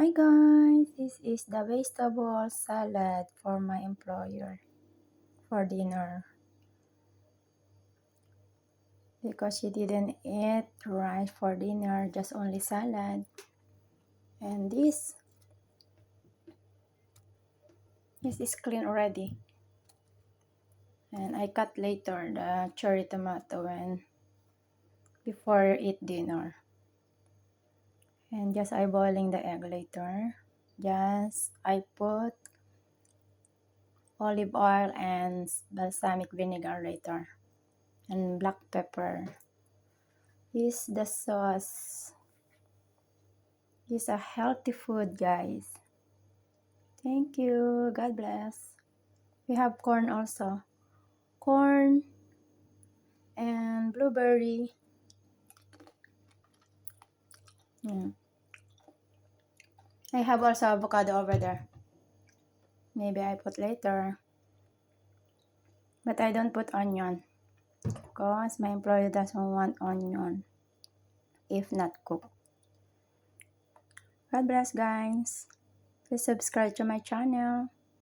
Hi guys, this is the vegetable salad for my employer for dinner because she didn't eat rice for dinner, just only salad. And this is clean already. And I cut later the cherry tomato and before eat dinner. And just I boiling the egg later. Just I put olive oil and balsamic vinegar later. And black pepper. This is the sauce. This is a healthy food, guys. Thank you. God bless. We have corn also. Corn and blueberry. I have also avocado over there. Maybe I put later. But I don't put onion because my employer doesn't want onion if not cooked. God bless, guys. Please subscribe to my channel.